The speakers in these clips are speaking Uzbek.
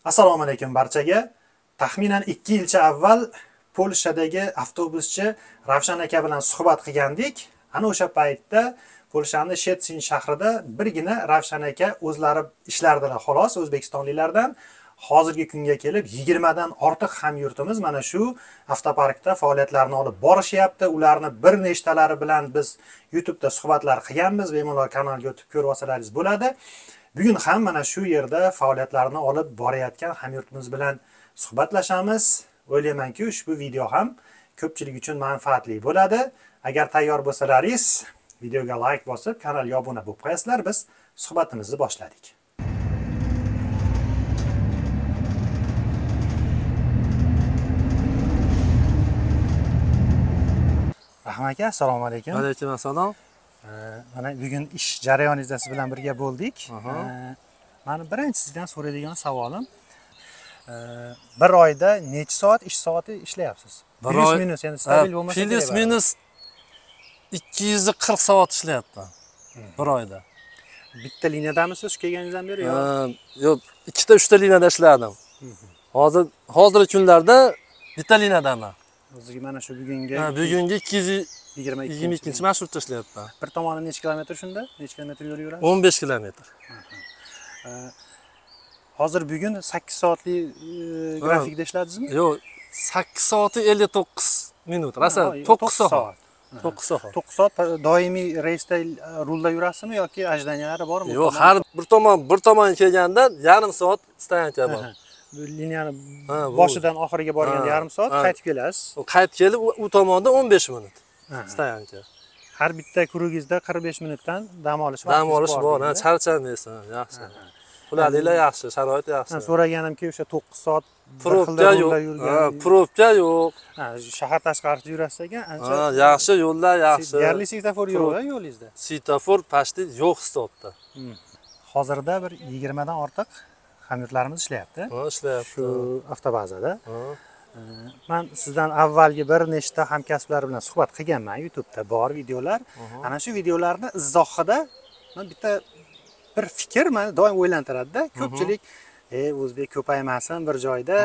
Assalomu alaykum barchaga. Taxminan 2 yilcha avval Polshadagi avtobuschi Ravshan aka bilan suhbat qilgandik. Ana o'sha paytda Polshaning Shetsin shahrida birgina Ravshan aka o'zlari ishlardilar xolos O'zbekistonliklardan. Hozirgi kunga kelib 20 dan ortiq hamyurtimiz mana shu avtoparkda faoliyatlarini olib borishyapti. Ularni bir nechtalari bilan biz YouTube'da suhbatlar qilganmiz. Bemalol kanalga o'tib ko'rib olsalaringiz bo'ladi. Bugun ham mana shu yerda faoliyatlarini olib borayotgan hamyurtimiz bilan suhbatlashamiz. O'ylaymanki, ushbu video ham ko'pchilik uchun manfaatli bo'ladi. Agar tayyor bo'lsalaringiz, videoga like bosib, kanalga obuna bo'lib qo'yasizlar. Biz suhbatimizni boshladik. Rahmat aka, assalomu alaykum. Alaykum assalom. Mana bugun ish jarayoningizda siz bilan birga bo'ldik. Meni birinchi sizdan so'raydigan savolim, bir oyda necha soat ish soati ishlayapsiz? Plus minus, ya'ni stabil bo'lmasa kerak. Plus minus 240 soat ishlayapman bir oyda. Bitta liniyadamisiz shu kelganingizdan beri yo? Yo'q, ikkita, uchta liniyada ishladim. Hozirgi kunlarda bitta liniyadaman. O'ziga mana shu bugungi 222 marshrutda ishlayapman. Bir tomoni necha kilometr shunda? Necha kilometr yo'l yurasiz? 15 kilometr. Hozir bugun 8 soatli grafikda ishladingizmi? Yo'q, 8 soat 59 minut. Rosa 9 soat. 9 soat. 9 soat doimiy reysda rulda yurasizmi yoki ajdaniyalari bormi? Yo'q, har bir tomon kelganda yarim soat stoyanka bor. Liniyani boshidan oxiriga borganda yarim soat, qaytib kelasiz. Qaytib kelib u tomonda 15 minut stoyanka. Har bitta kurugingizda 45 minutdan dam olish bor. Charchamaysan, yaxshi. Qulayliklar yaxshi, sharoit yaxshi. So'raganimki, o'sha 9 soat probka yo'q. Probka yo'q. Shahar tashqarisida yurasiz ekan, ancha yaxshi, yo'llar yaxshi. Deyarli svetofor yo'q yo'lingizda. Svetofor pashti yo'q hisobda. Hozirda bir 20 dan ortiq hamyurtlarimiz ishlayapti. Ishlayapti. Shu avtobazada. Men sizdan avvalgi bir nechta hamkasblar bilan suhbat qilganman, YouTube'da bor videolar. Ana shu videolarni izohida men bitta bir fikr meni doim o'ylantiradi-da. Ko'pchilik o'zbek ko'paymasin bir joyda,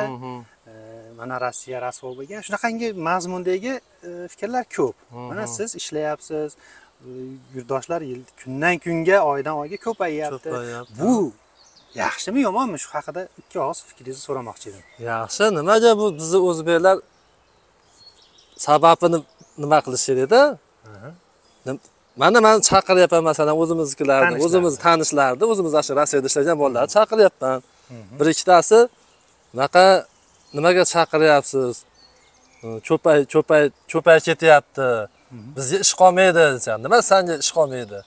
mana Rossiya rasvo bo'lgan, shunaqangi mazmundagi fikrlar ko'p. Mana siz ishlayapsiz, yurtdoshlar kundan kunga, oydan oyga ko'payyapti. Bu yaxshimi, yomonmi? Shu haqida ikki og'iz fikringizni so'ramoqchi edim. Yaxshi, nimaga bu bizni o'zbeklar sababini nima qilish kerak-da? Men chaqiryapman, masalan, o'zimiznikilarni, o'zimiz tanishlarni, o'zimiz shu Rossiyada ishlagan bolalarni chaqiryapman. Bir ikkitasi nimaga chaqiryapsiz? Cho'pay ketyapti. Bizga ish qolmaydi desam, nima senga ish qolmaydi?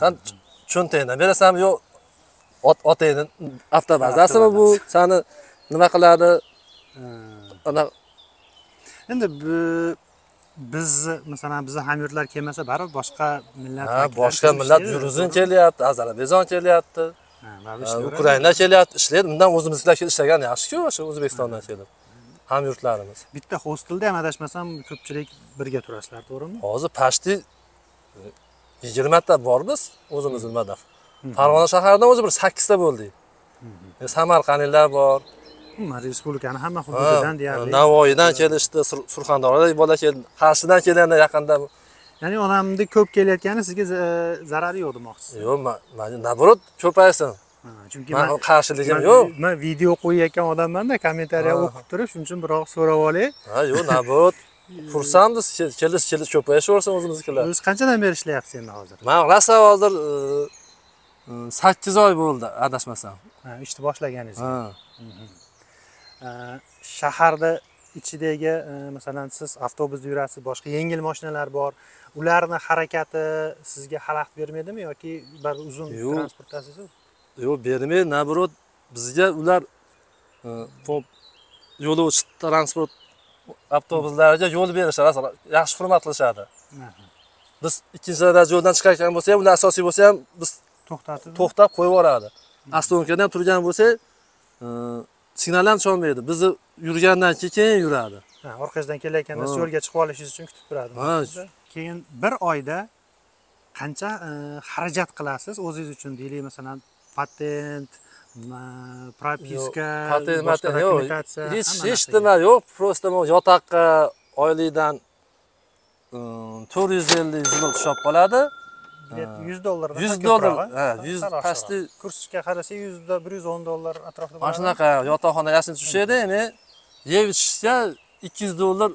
Sen cho'ntagingdan berasanmi, yo'q otangni avtobazasimi bu? Seni nima qiladi? Endi biz masalan bizning hamyurtlar kelmasa, baribir boshqa millat Gruzin kelyapti, Ozarbayjon kelyapti, Ukraina kelyapti, ishlaydi. Bundan o'zimizlar kelib ishlagan yaxshi-ku, o'sha O'zbekistondan kelib. Hamyurtlarimiz. Bitta hostelda ham adashmasam ko'pchilik birga turasizlar, to'g'rimi? Hozir pashti 20 ta bor biz o'zimiz nimada. Farg'ona shaharidan o'zi bir 8 ta bo'ldik. Samarqandliklar bor. Respublikani hamma hududidan deyarli. Navoiydan kelishdi, Surxondaryodan bola keldi, Qarshidan kelganda yaqinda. Ya'ni onamni ko'p kelayotgani sizga zarari yo'q demoqchisiz. Yo'q, naborot ko'paysin. Chunki men qarshiligim yo'q. Men video qo'yayotgan odamman-da, kommentariya o'qib turib, shuning uchun biroq so'rab olay. Yo'q, naborot xursandmiz, kelish ko'payaversin o'zimiznikilar. Siz qanchadan beri ishlayapsiz endi hozir? Men rosa hozir 8 oy bo'ldi, adashmasam. Ishni boshlaganingiz. Shaharda ichidagi masalan siz avtobusda yurasiz, boshqa yengil mashinalar bor. Ularni harakati sizga xalaqit bermaydimi yoki bir uzun transportdasiz? Yo'q, bermaydi. Naborot bizga ular yo'lovchi transport avtobuslariga yo'l berishadi, yaxshi hurmat qilishadi. Biz ikkinchi daraja yo'ldan chiqayotgan bo'lsa ham, ular asosiy bo'lsa ham biz to'xtab qo'yib yuboradi. Astonkadan turgan bo'lsa, signal ham chalmaydi. Bizni yurgandan keyin yuradi. Orqasidan kelayotganda siz yo'lga chiqib olishingiz uchun kutib turadi. Keyin bir oyda qancha xarajat qilasiz o'zingiz uchun, deylik, masalan, patent, propiska, patent, boshqa yo'q, dokumentatsiya, hech nima yo'q. Просто yotoqqa oylikdan 450 zlot tushib qoladi. $100 $100, ha, 100 pasti kursga qarasa $110 atrofida bo'ladi. mana shunaqa yotoqxona yashin tushadi, ya'ni yeb ichishga $200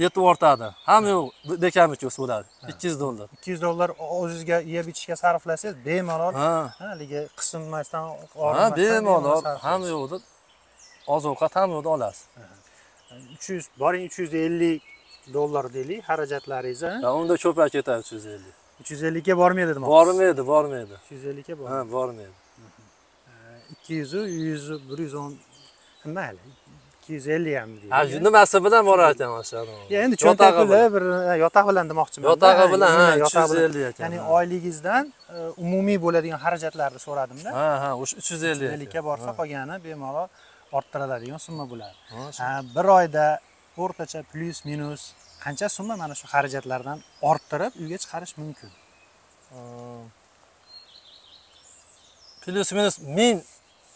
yetib ortadi. Hamma yo'q bekamiki bo'ladi. $200. $200 o'zingizga yeb ichishga sarflasangiz bemalol haligi qisminmasdan ha, bemalol hamma yo'qda ozuqa ham yo'qda olasiz. 300 boring $350 deylik xarajatlaringiz. Unda ko'payib ketadi 350. 350 ga bormaydi demoqchisiz. Bormaydi. 350 ga Ha, bormaydi. 200, 100, 110 mayli. 250 ham deydi. Ha, nimasi bilan borar ekan o'shani? Endi cho'ntak puli bir yotoq bilan demoqchiman. Yotog'i bilan 350 ekan. Ya'ni oyligingizdan umumiy bo'ladigan xarajatlarni so'radim-da. Ha, o'sha 350. 350 ga borsa qolgani bemalol orttiriladigan summa bo'ladi. Bir oyda o'rtacha plus minus qancha summa mana shu xarajatlardan orttirib uyga chiqarish mumkin? Plus minus 1000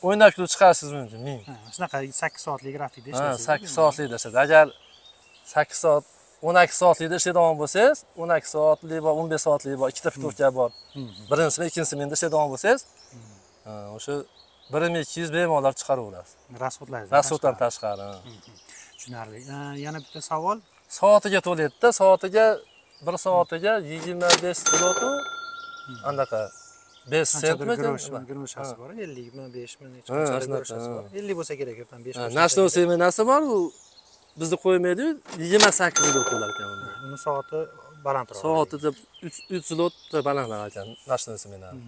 o'ynab kulib chiqarishingiz mumkin, 1000. Shunaqa 8 soatlik grafikda ishlaysiz. 8 soatlik ishlaysiz. Agar 8 soat, 12 soatlikda ishlaydigan bo'lsangiz, 12 soatlik va 15 soatlik bor, ikkita pitovka bor. Birinchisi va ikkinchisini ishlaydigan bo'lsangiz, o'sha 1200 bemalol chiqarib olasiz. Rasxoddan tashqari. Tushunarli. Yana bitta savol. Soatiga to'laydi-da, bir soatiga 25 zlot anaqa 5 sentmi? Groshasi bor, 50 mi, 5 mi, necha groshasi bor. 50 bo'lsa kerak, yo'qdan 5 bo'lsa. National semenasi bor, u bizni qo'ymaydi-yu, 28 zlot bo'lar ekan unda. Uni soati balandroq. Soatida 3 zlot balandroq ekan national semenasi.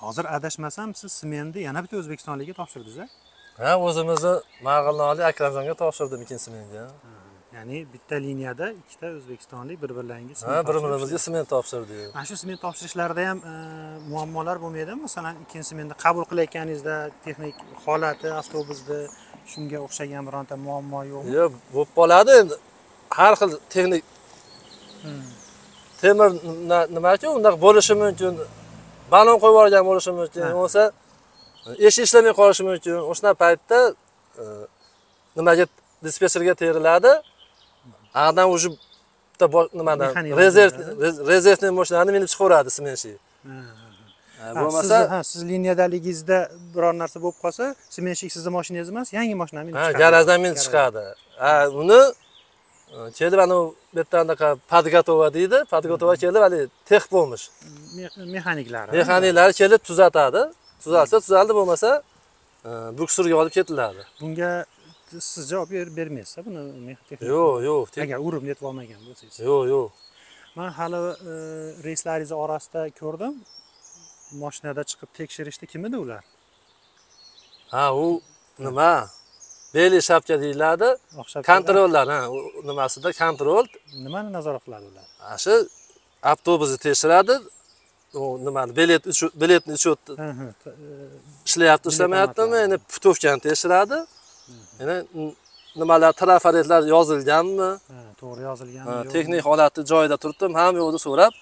Hozir adashmasam, siz semenni yana bitta o'zbekistonlikka topshirdingiz-a? Ha, o'zimizni Mag'ilnoli Akramjonga topshirdim ikkinchi semenga. Ya'ni bitta liniyada ikkita o'zbekistonlik bir-birlaringiz bir-birimizga sement topshirdik. Mana shu sement topshirishlarda ham muammolar bo'lmaydimi? Masalan, ikkinchi sementni qabul qilayotganingizda texnik holati, avtobusda shunga o'xshagan bironta muammo yo'qmi? Yo'q, bo'lib qoladi endi. Har xil texnik temir nima-ku, undaq bo'lishi mumkin. Balon qo'yib yuborgan bo'lishi mumkin. Bo'lsa eshik ishlamay qolishi mumkin. O'shana paytda nimaga dispetcherga teriladi. Anadan уже nimadan rezervni mashinani minib chiqaradi sementchi. Bo'lmasa, siz liniyadaligingizda biror narsa bo'lib qolsa, sementchi sizning mashinangiz emas, yangi mashinani minib chiqadi. Garajdan minib chiqadi. Uni kelib ana bu yerda anaqa podgotova deydi. Podgotova kelib hali tex bo'lmish. Mexaniklari kelib tuzatadi. Tuzalsa, tuzaldi, bo'lmasa buksurga olib ketiladi. Bunga siz javob bermaysiz buni texnik. Yo'q. Agar urib netib olmagan bo'lsangiz. Yo'q. Men hali reyslaringiz orasida ko'rdim. Mashinada chiqib tekshirishdi, kim edi ular? Ha, u nima? Beli shapka deyiladi. Kontrollar, nimasida kontrol. Nimani nazorat qiladi ular? Shu avtobusni tekshiradi. O nimani biletni uchun ishlayapti, ishlamayaptimi? Ya'ni putovkani tekshiradi. Ya'ni nimalar, trafaretlar yozilganmi? To'g'ri yozilganmi? Texnik holati joyida turibdi, ham yo'qni so'rab,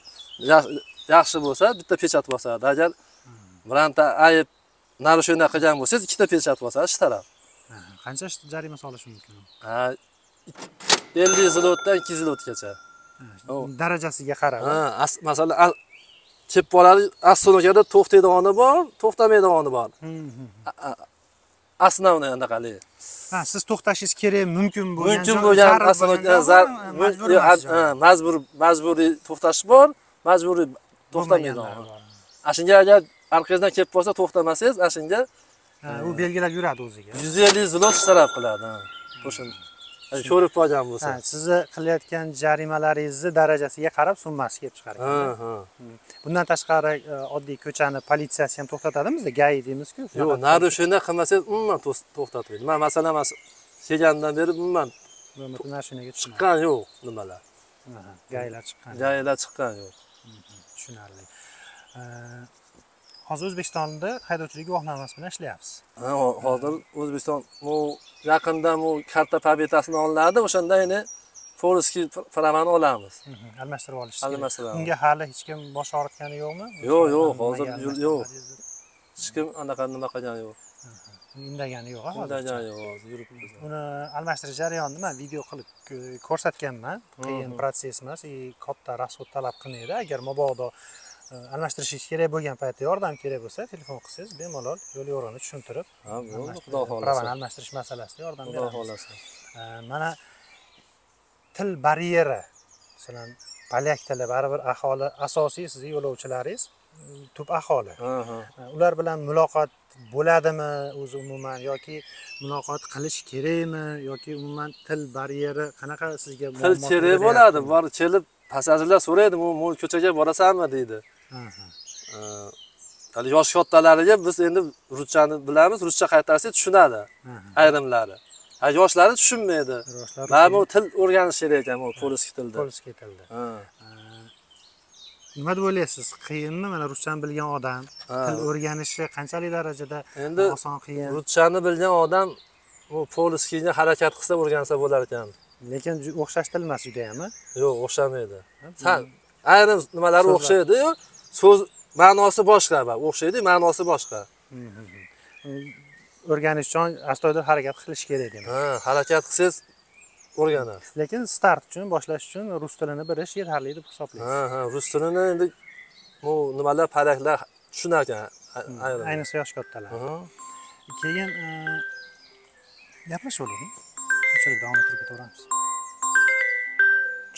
yaxshi bo'lsa bitta pechat bosadi. Agar bironta ayb narusheniya qilgan bo'lsangiz, ikkita pechat bosadi ish taraf. Qancha jarima solish mumkin? 50 zlotdan 200 zlotgacha. Darajasiga qarab. Masalan, kelib qoladi, astronomiyada to'xtaydigani bor, to'xtamaydigani bor. Основной anaqali. Siz to'xtashingiz kerak, mumkin bo'lgan majburiy to'xtash bor, majburiy to'xtamaydigan. Shunga agar orqangizdan kelib qolsa to'xtamasangiz, shunga u belgilab yuradi o'ziga. 150 zlot shtaraf qiladi. Qo'shin. Ko'rib qolgan bo'lsa. Sizni qilayotgan jarimalaringizni darajasiga qarab summasi kelib chiqar ekan. Bundan tashqari oddiy ko'chani politsiyasi ham to'xtatadimi? Bizda GAI deymiz-ku. Yo'q, narusheniya qilmasangiz umuman to'xtatmaydi. Men masalan kelgandan beri umuman mashinaga chiqqan yo'q nimalar. GAIlar chiqqan. GAIlar chiqqan yo'q. Tushunarli. Hozir O'zbekistonda haydovchilik guvohnomasi bilan ishlayapsiz. Hozir O'zbekiston yaqinda karta pabetasini olinadi, o'shanda yana Forestki pravani olamiz. Almashtirib olishsiz. Unga hali hech kim bosh og'ritgani yo'qmi? Yo'q, hozir yo'q. hech kim anaqa nima qilgani yo'q. Indagani yo'q hozir. Indagani yo'q, hozir yuribmiz. Uni almashtirish jarayonini men video qilib ko'rsatganman. Qiyin protsess emas, katta rasxod talab qilmaydi. Agar mabodo almashtirishingiz kerak bo'lgan paytda yordam kerak bo'lsa, telefon qilsangiz, bemalol yo'l yo'rini tushuntirib, ha, bo'ldi, xudo xolasa. Pravani almashtirish masalasida yordam beramiz. Xudo xolasa. Mana til baryeri, masalan, polyak tili baribir aholi asosiy sizning yo'lovchilaringiz tub aholi. Ular bilan muloqot bo'ladimi o'zi umuman yoki muloqot qilish kerakmi yoki umuman til baryeri qanaqa sizga til kerak bo'ladi. Bor kelib passajirlar so'raydi, "Bu ko'chaga borasanmi?" deydi. Hali yosh kattalariga biz endi ruschani bilamiz, ruscha qaytarsak tushunadi ayrimlari. Yoshlari tushunmaydi. Mana bu til o'rganish kerak ekan bu polskiy tilda. Polskiy tilda. Nima deb o'ylaysiz? Qiyinmi mana ruschani bilgan odam? Til o'rganishi qanchalik darajada oson, qiyin? Ruschani bilgan odam bu polskiyni harakat qilsa o'rgansa bo'lar ekan. Lekin o'xshash til emas juda-ham. Yo'q, o'xshamaydi. Ayrim nimalar o'xshaydi-yu, so'z ma'nosi boshqa, o'xshaydi, ma'nosi boshqa. O'rganish uchun astoydil harakat qilish kerak demak. Harakat qilsangiz o'rganasiz. Lekin start uchun, boshlash uchun rus tilini bilish yetarli deb hisoblaysiz. Rus tilini endi bu nimalar polaklar tushunar ekan, ayniqsa yosh kattalar. Keyin gaplashaveramiz. Shuncha davom ettirib ketaveramiz.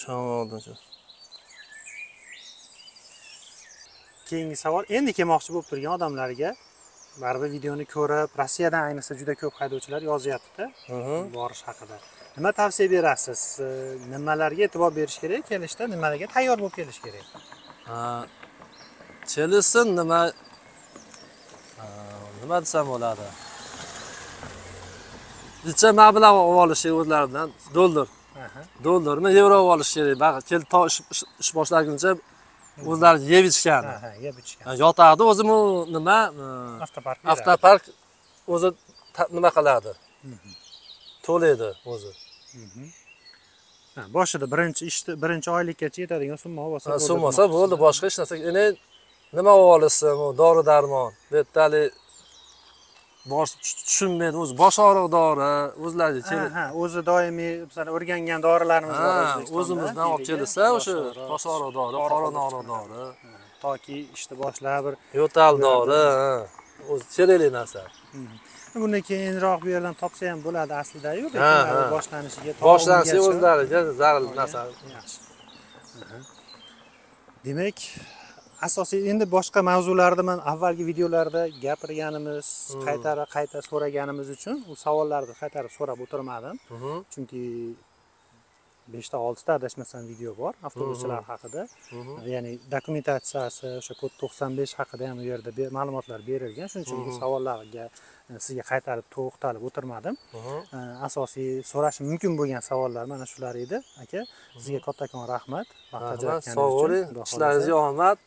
Chog'da. Keyingi savol, endi kelmoqchi bo'lib turgan odamlarga baribir videoni ko'rib, Rossiyadan ayniqsa juda ko'p haydovchilar yozyapti borish haqida. Nima tavsiya berasiz? Nimalarga e'tibor berish kerak kelishda, nimalarga tayyor bo'lib kelish kerak? Kelishsin nima desam bo'ladi? Necha mablag' olib olish o'zlaridan dollarmi, yevro olib olish kerak. Kelib to ish boshlaguncha o'zlari yeb ichgan. Yeb ichgan. Yotadi o'zi nima? Avtopark o'zi nima qiladi? To'laydi o'zi. Boshida birinchi oylikkacha yetadigan summa olsa bo'ldi. Summa olsa bo'ldi, boshqa hech narsa. Endi nima olishsin, dori-darmon, betali bosh tushunmaydi, o'zi bosh og'riq dori, o'zlari kelib. O'zi doimiy masalan o'rgangan dorilarimiz bor O'zbekistonda. O'zimizdan olib kelsa, o'sha bosh og'riq dori, qorin og'riq dori, toki ishni boshlab bir yo'tal dori, o'zi kerakli narsa. Buni keyinroq bu yerdan topsa ham bo'ladi aslida-yu, lekin boshlanishiga o'zlariga zarur narsa. Demak, asosiy endi boshqa mavzularda men avvalgi videolarda gapirganimiz, qayta so'raganimiz uchun u savollarni qaytarib so'rab o'tirmadim. Chunki 5 ta 6 ta adashmasam video bor avtobuschilar haqida. Ya'ni dokumentatsiyasi, o'sha kod 95 haqida ham u yerda ma'lumotlar berilgan. Shuning uchun bu savollarga sizga qaytarib to'xtalib o'tirmadim. Asosiy so'rash mumkin bo'lgan savollar mana shular edi. Aka, sizga kattakon rahmat. Vaqt ajratganingiz uchun. Ishlaringizga omad.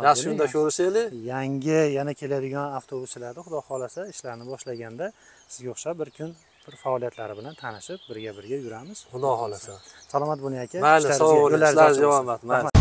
Yaxshi kunda ko'rishaylik. Yangi yana keladigan avtobuschilarda xudo xolasa ishlarni boshlaganda sizga o'xshab bir kun bir faoliyatlari bilan tanishib, birga yuramiz. Xudo xolasa. Salomat bo'ling aka. Mayli, sog' bo'ling. Ishlaringizga omad.